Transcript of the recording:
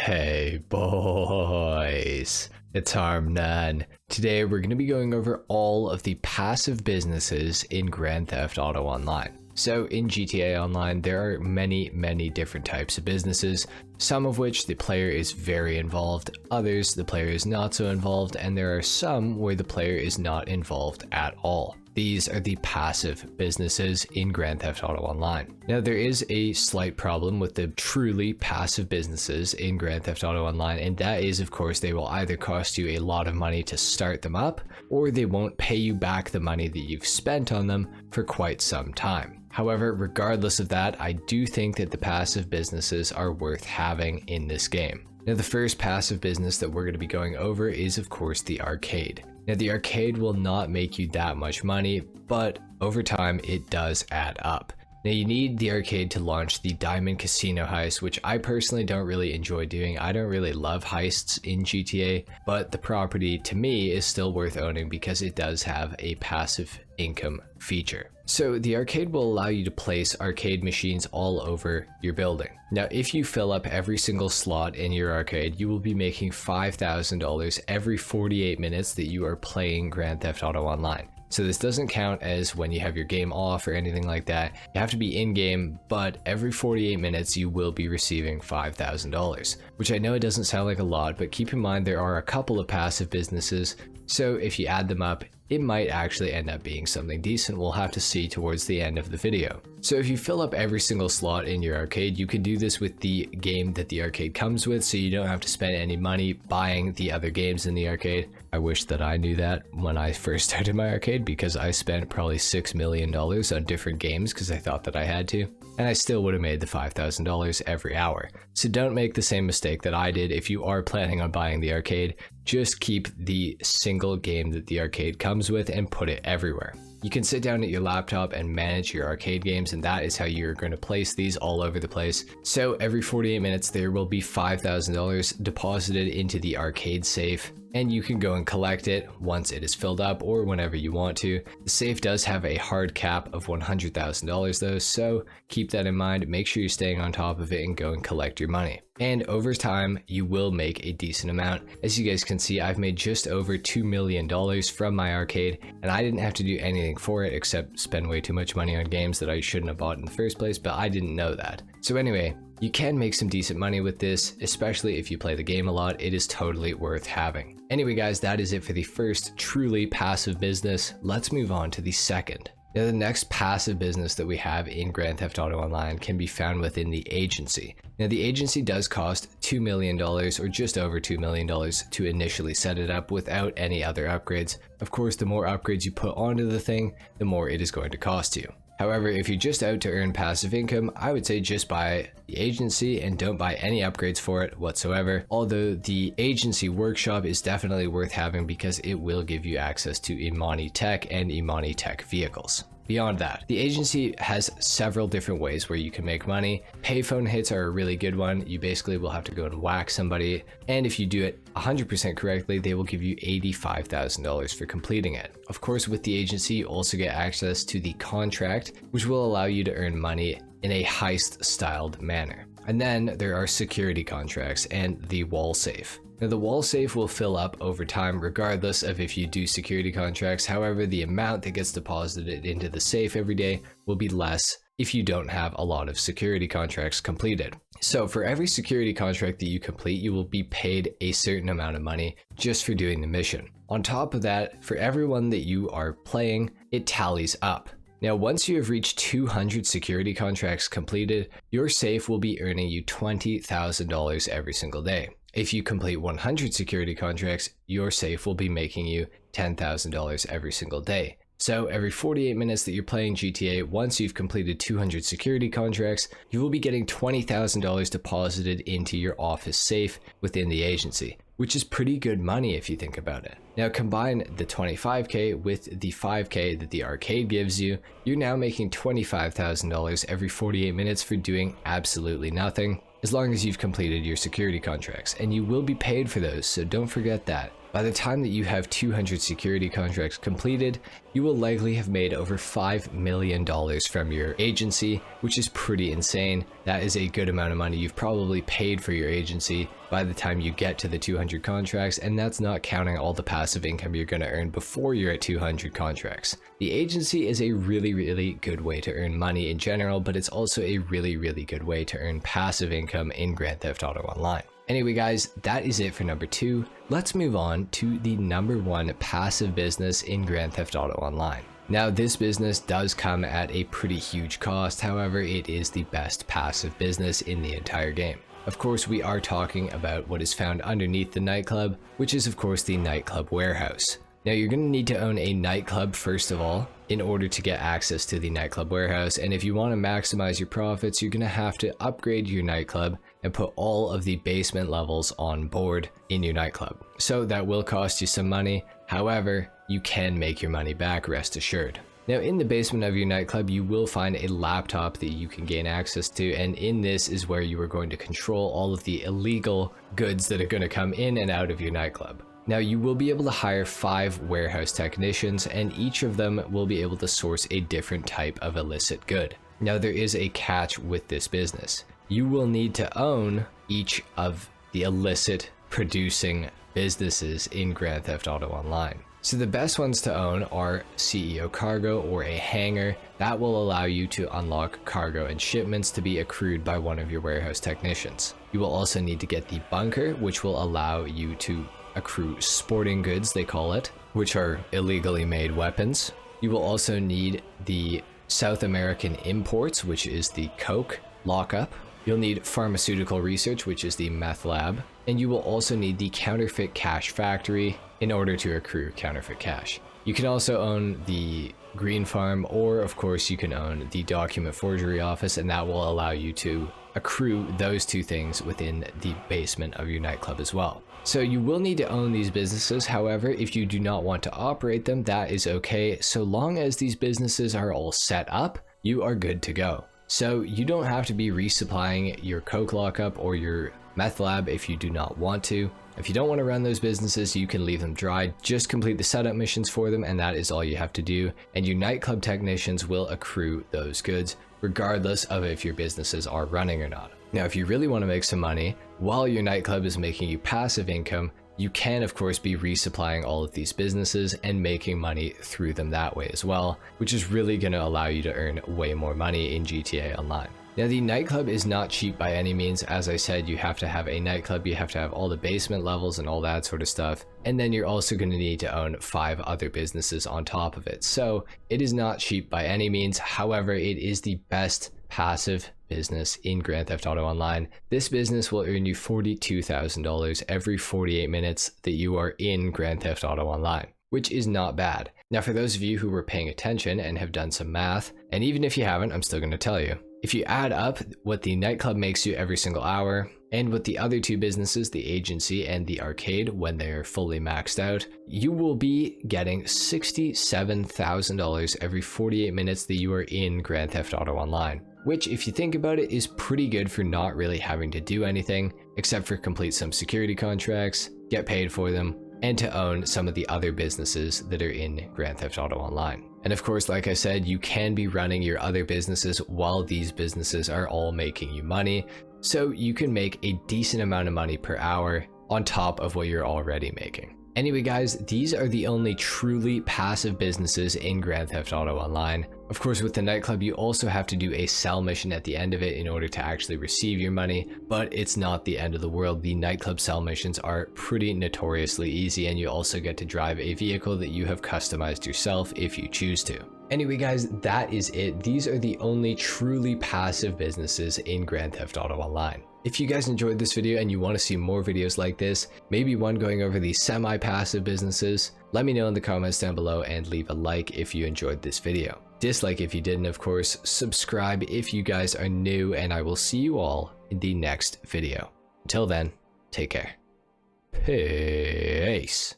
Hey boys, it's HarmNone. Today we're going to be going over all of the passive businesses in Grand Theft Auto Online. So in GTA Online, there are many different types of businesses, some of which the player is very involved, others the player is not so involved, and there are some where the player is not involved at all. These are the passive businesses in Grand Theft Auto Online. Now, there is a slight problem with the truly passive businesses in Grand Theft Auto Online, and that is, of course, they will either cost you a lot of money to start them up, or they won't pay you back the money that you've spent on them for quite some time. However, regardless of that, I do think that the passive businesses are worth having in this game. Now, the first passive business that we're going to be going over is, of course, the arcade. Now, the arcade will not make you that much money, but over time it does add up. Now, you need the arcade to launch the Diamond Casino heist, which I personally don't really enjoy doing. I don't really love heists in GTA, but the property to me is still worth owning because it does have a passive income feature. So the arcade will allow you to place arcade machines all over your building. Now, if you fill up every single slot in your arcade, you will be making $5,000 every 48 minutes that you are playing Grand Theft Auto Online. So this doesn't count as when you have your game off or anything like that. You have to be in game, but every 48 minutes you will be receiving $5,000, which I know it doesn't sound like a lot, but keep in mind there are a couple of passive businesses. So if you add them up, it might actually end up being something decent. We'll have to see towards the end of the video. So if you fill up every single slot in your arcade, you can do this with the game that the arcade comes with, so you don't have to spend any money buying the other games in the arcade. I wish that I knew that when I first started my arcade, because I spent probably $6 million on different games because I thought that I had to, and I still would have made the $5,000 every hour. So don't make the same mistake that I did. If you are planning on buying the arcade, just keep the single game that the arcade comes with and put it everywhere. You can sit down at your laptop and manage your arcade games, and that is how you're going to place these all over the place. So every 48 minutes there will be $5,000 deposited into the arcade safe, and you can go and collect it once it is filled up or whenever you want to. The safe does have a hard cap of $100,000 though, so keep that in mind. Make sure you're staying on top of it and go and collect your money. And over time, you will make a decent amount. As you guys can see, I've made just over $2 million from my arcade, and I didn't have to do anything for it except spend way too much money on games that I shouldn't have bought in the first place, but I didn't know that. So anyway, you can make some decent money with this, especially if you play the game a lot. It is totally worth having. Anyway guys, that is it for the first truly passive business. Let's move on to the second. Now, the next passive business that we have in Grand Theft Auto Online can be found within the agency. Now, the agency does cost $2 million or just over $2 million to initially set it up without any other upgrades. Of course, the more upgrades you put onto the thing, the more it is going to cost you. However, if you're just out to earn passive income, I would say just buy the agency and don't buy any upgrades for it whatsoever. Although the agency workshop is definitely worth having because it will give you access to Imani Tech and Imani Tech vehicles. Beyond that, the agency has several different ways where you can make money. Payphone hits are a really good one. You basically will have to go and whack somebody, and if you do it 100% correctly, they will give you $85,000 for completing it. Of course, with the agency, you also get access to the contract, which will allow you to earn money in a heist-styled manner. And then there are security contracts and the wall safe. Now, the wall safe will fill up over time regardless of if you do security contracts. However, the amount that gets deposited into the safe every day will be less if you don't have a lot of security contracts completed. So for every security contract that you complete, you will be paid a certain amount of money just for doing the mission. On top of that, for everyone that you are playing, it tallies up. Now, once you have reached 200 security contracts completed, your safe will be earning you $20,000 every single day. If you complete 100 security contracts, your safe will be making you $10,000 every single day. So every 48 minutes that you're playing GTA, once you've completed 200 security contracts, you will be getting $20,000 deposited into your office safe within the agency, which is pretty good money if you think about it. Now, combine the 25k with the 5k that the arcade gives you, you're now making $25,000 every 48 minutes for doing absolutely nothing, as long as you've completed your security contracts, and you will be paid for those, so don't forget that. By the time that you have 200 security contracts completed, you will likely have made over $5 million from your agency, which is pretty insane. That is a good amount of money you've probably paid for your agency by the time you get to the 200 contracts, and that's not counting all the passive income you're going to earn before you're at 200 contracts. The agency is a really good way to earn money in general, but it's also a really good way to earn passive income in Grand Theft Auto Online. Anyway guys, that is it for number 2. Let's move on to the number 1 passive business in Grand Theft Auto Online. Now this business does come at a pretty huge cost, however it is the best passive business in the entire game. Of course we are talking about what is found underneath the nightclub, which is of course the Nightclub Warehouse. Now you're going to need to own a nightclub first of all in order to get access to the Nightclub Warehouse, and if you want to maximize your profits, you're going to have to upgrade your nightclub and put all of the basement levels on board in your nightclub. So that will cost you some money, however, you can make your money back, rest assured. Now in the basement of your nightclub, you will find a laptop that you can gain access to, and in this is where you are going to control all of the illegal goods that are going to come in and out of your nightclub. Now you will be able to hire 5 warehouse technicians, and each of them will be able to source a different type of illicit good. Now there is a catch with this business. You will need to own each of the illicit producing businesses in Grand Theft Auto Online. So the best ones to own are CEO Cargo or a hangar. That will allow you to unlock cargo and shipments to be accrued by one of your warehouse technicians. You will also need to get the bunker, which will allow you to accrue sporting goods, they call it, which are illegally made weapons. You will also need the South American imports, which is the coke lockup. You'll need pharmaceutical research, which is the meth lab, and you will also need the counterfeit cash factory in order to accrue counterfeit cash. You can also own the green farm, or of course you can own the document forgery office, and that will allow you to accrue those 2 things within the basement of your nightclub as well. So you will need to own these businesses, however, if you do not want to operate them, that is okay. So long as these businesses are all set up, you are good to go. So you don't have to be resupplying your coke lockup or your meth lab if you do not want to. If you don't want to run those businesses, you can leave them dry. Just complete the setup missions for them, and that is all you have to do. And your nightclub technicians will accrue those goods, regardless of if your businesses are running or not. Now, if you really want to make some money while your nightclub is making you passive income, you can of course be resupplying all of these businesses and making money through them that way as well, which is really going to allow you to earn way more money in GTA Online. Now the nightclub is not cheap by any means. As I said, you have to have a nightclub, you have to have all the basement levels and all that sort of stuff, and then you're also going to need to own 5 other businesses on top of it. So it is not cheap by any means, however it is the best passive business in Grand Theft Auto Online. This business will earn you $42,000 every 48 minutes that you are in Grand Theft Auto Online, which is not bad. Now for those of you who were paying attention and have done some math, and even if you haven't, I'm still going to tell you. If you add up what the nightclub makes you every single hour, and what the other 2 businesses, the agency and the arcade, when they're fully maxed out, you will be getting $67,000 every 48 minutes that you are in Grand Theft Auto Online. Which, if you think about it, is pretty good for not really having to do anything, except for complete some security contracts, get paid for them, and to own some of the other businesses that are in Grand Theft Auto Online. And of course, like I said, you can be running your other businesses while these businesses are all making you money, so you can make a decent amount of money per hour on top of what you're already making. Anyway guys, these are the only truly passive businesses in Grand Theft Auto Online. Of course, with the nightclub, you also have to do a sell mission at the end of it in order to actually receive your money, but it's not the end of the world. The nightclub sell missions are pretty notoriously easy, and you also get to drive a vehicle that you have customized yourself if you choose to. Anyway guys, that is it. These are the only truly passive businesses in Grand Theft Auto Online. If you guys enjoyed this video and you want to see more videos like this, maybe one going over the semi-passive businesses, let me know in the comments down below and leave a like if you enjoyed this video. Dislike if you didn't, of course. Subscribe if you guys are new, and I will see you all in the next video. Until then, take care. Peace.